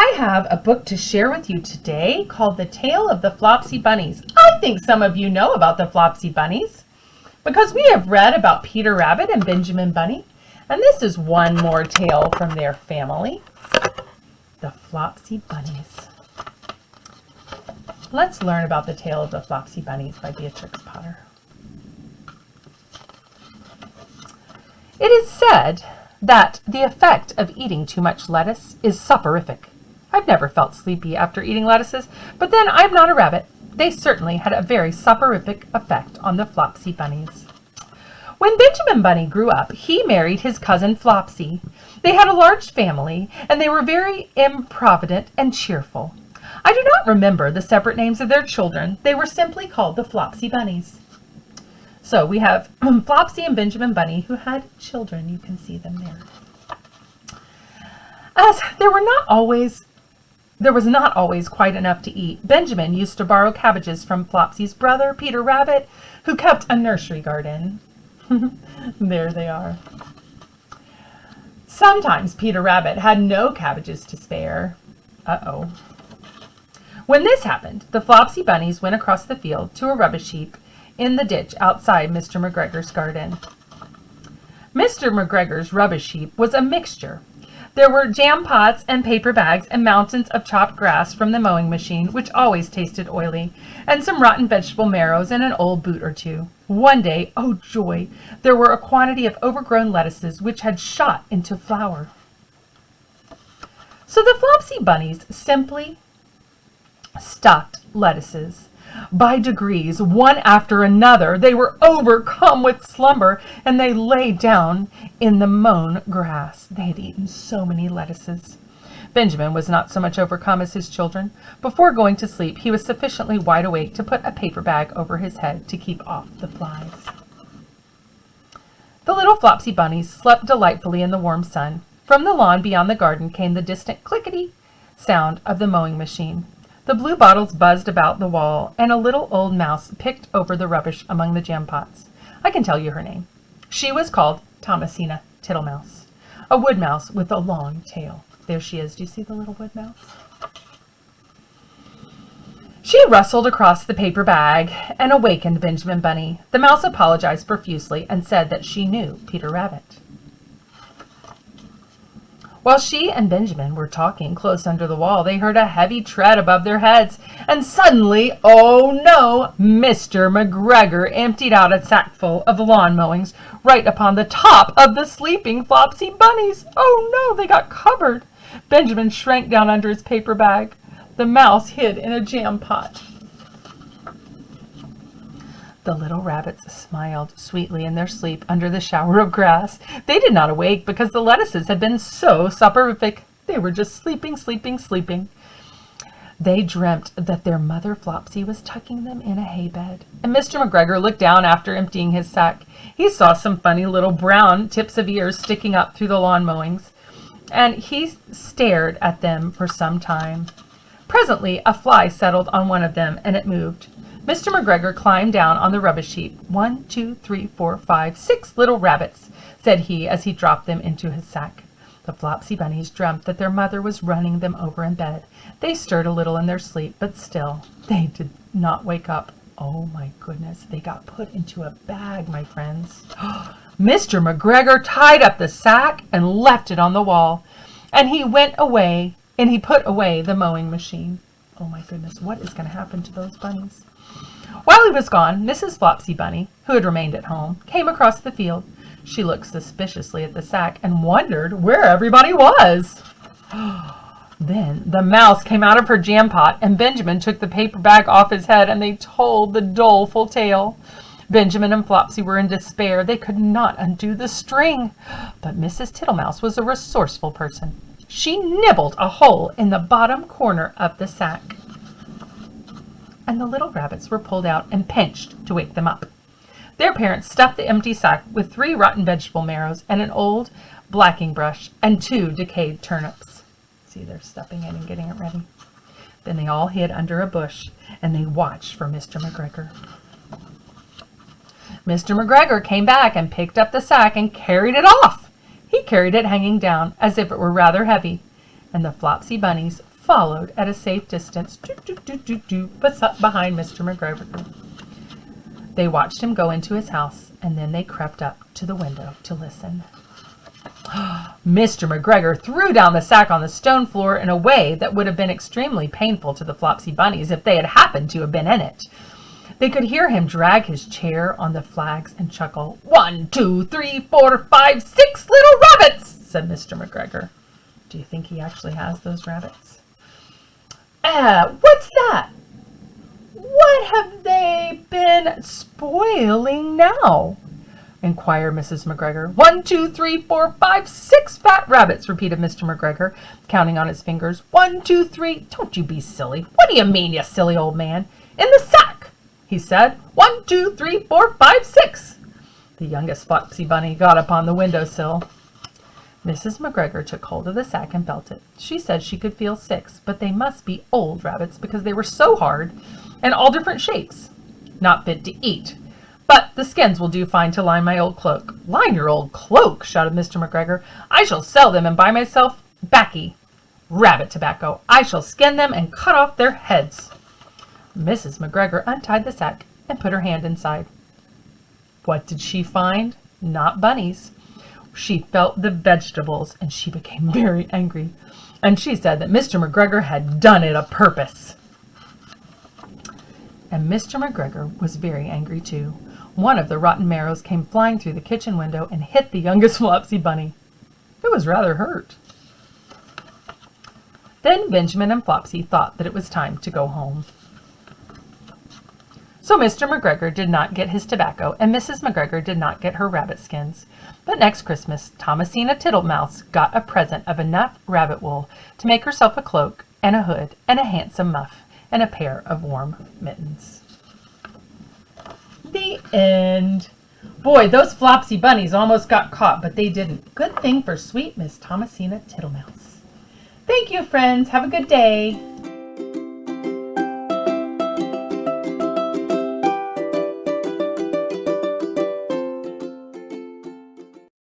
I have a book to share with you today called The Tale of the Flopsy Bunnies. I think some of you know about the Flopsy Bunnies because we have read about Peter Rabbit and Benjamin Bunny, and this is one more tale from their family, the Flopsy Bunnies. Let's learn about the Tale of the Flopsy Bunnies by Beatrix Potter. It is said that the effect of eating too much lettuce is soporific. I've never felt sleepy after eating lettuces, but then I'm not a rabbit. They certainly had a very soporific effect on the Flopsy Bunnies. When Benjamin Bunny grew up, he married his cousin Flopsy. They had a large family, and they were very improvident and cheerful. I do not remember the separate names of their children. They were simply called the Flopsy Bunnies. So we have Flopsy and Benjamin Bunny who had children. You can see them there. As there was not always quite enough to eat, Benjamin used to borrow cabbages from Flopsy's brother, Peter Rabbit, who kept a nursery garden. There they are. Sometimes Peter Rabbit had no cabbages to spare. Uh-oh. When this happened, the Flopsy Bunnies went across the field to a rubbish heap in the ditch outside Mr. McGregor's garden. Mr. McGregor's rubbish heap was a mixture. There were jam pots and paper bags and mountains of chopped grass from the mowing machine, which always tasted oily, and some rotten vegetable marrows and an old boot or two. One day, oh joy, there were a quantity of overgrown lettuces which had shot into flower. So the Flopsy Bunnies simply stuffed lettuces. By degrees, one after another, they were overcome with slumber, and they lay down in the mown grass. They had eaten so many lettuces. Benjamin was not so much overcome as his children. Before going to sleep, he was sufficiently wide awake to put a paper bag over his head to keep off the flies. The little Flopsy Bunnies slept delightfully in the warm sun. From the lawn beyond the garden came the distant clickety sound of the mowing machine. The blue bottles buzzed about the wall, and a little old mouse picked over the rubbish among the jam pots. I can tell you her name. She was called Thomasina Tittlemouse, a wood mouse with a long tail. There she is. Do you see the little wood mouse? She rustled across the paper bag and awakened Benjamin Bunny. The mouse apologized profusely and said that she knew Peter Rabbit. While she and Benjamin were talking close under the wall, they heard a heavy tread above their heads, and suddenly, oh no, Mr. McGregor emptied out a sackful of lawn mowings right upon the top of the sleeping Flopsy Bunnies. Oh no, they got covered. Benjamin shrank down under his paper bag. The mouse hid in a jam pot. The little rabbits smiled sweetly in their sleep under the shower of grass. They did not awake because the lettuces had been so soporific. They were just sleeping, sleeping, sleeping. They dreamt that their mother Flopsy was tucking them in a hay bed. And Mr. McGregor looked down after emptying his sack. He saw some funny little brown tips of ears sticking up through the lawn mowings, and he stared at them for some time. Presently, a fly settled on one of them, and it moved. Mr. McGregor climbed down on the rubbish heap. 1, 2, 3, 4, 5, 6 little rabbits, said he as he dropped them into his sack. The Flopsy Bunnies dreamt that their mother was running them over in bed. They stirred a little in their sleep, but still, they did not wake up. Oh my goodness, they got put into a bag, my friends. Mr. McGregor tied up the sack and left it on the wall, and he went away, and he put away the mowing machine. Oh my goodness, what is going to happen to those bunnies? While he was gone, Mrs. Flopsy Bunny, who had remained at home, came across the field. She looked suspiciously at the sack and wondered where everybody was. Then the mouse came out of her jam pot, and Benjamin took the paper bag off his head, and they told the doleful tale. Benjamin and Flopsy were in despair. They could not undo the string. But Mrs. Tittlemouse was a resourceful person. She nibbled a hole in the bottom corner of the sack, and the little rabbits were pulled out and pinched to wake them up. Their parents stuffed the empty sack with 3 rotten vegetable marrows and an old blacking brush and 2 decayed turnips. See, they're stuffing it and getting it ready. Then they all hid under a bush, and they watched for Mr. McGregor. Mr. McGregor came back and picked up the sack and carried it off. He carried it hanging down as if it were rather heavy, and the Flopsy Bunnies followed at a safe distance, behind Mr. McGregor. They watched him go into his house, and then they crept up to the window to listen. Mr. McGregor threw down the sack on the stone floor in a way that would have been extremely painful to the Flopsy Bunnies if they had happened to have been in it. They could hear him drag his chair on the flags and chuckle. 1, 2, 3, 4, 5, 6 little rabbits, said Mr. McGregor. Do you think he actually has those rabbits? What's that? What have they been spoiling now? Inquired Mrs. McGregor. 1, 2, 3, 4, 5, 6 fat rabbits, repeated Mr. McGregor, counting on his fingers. 1, 2, 3. Don't you be silly. What do you mean, you silly old man? In the sack, he said. 1, 2, 3, 4, 5, 6. The youngest Flopsy Bunny got up on the windowsill. Mrs. McGregor took hold of the sack and felt it. She said she could feel 6, but they must be old rabbits because they were so hard and all different shapes. Not fit to eat. But the skins will do fine to line my old cloak. Line your old cloak, shouted Mr. McGregor. I shall sell them and buy myself baccy, rabbit tobacco. I shall skin them and cut off their heads. Mrs. McGregor untied the sack and put her hand inside. What did she find? Not bunnies. She felt the vegetables, and she became very angry. And she said that Mr. McGregor had done it a purpose. And Mr. McGregor was very angry too. One of the rotten marrows came flying through the kitchen window and hit the youngest Flopsy Bunny. It was rather hurt. Then Benjamin and Flopsy thought that it was time to go home. So Mr. McGregor did not get his tobacco, and Mrs. McGregor did not get her rabbit skins. But next Christmas, Thomasina Tittlemouse got a present of enough rabbit wool to make herself a cloak and a hood and a handsome muff and a pair of warm mittens. The end. Boy, those Flopsy Bunnies almost got caught, but they didn't. Good thing for sweet Miss Thomasina Tittlemouse. Thank you, friends. Have a good day.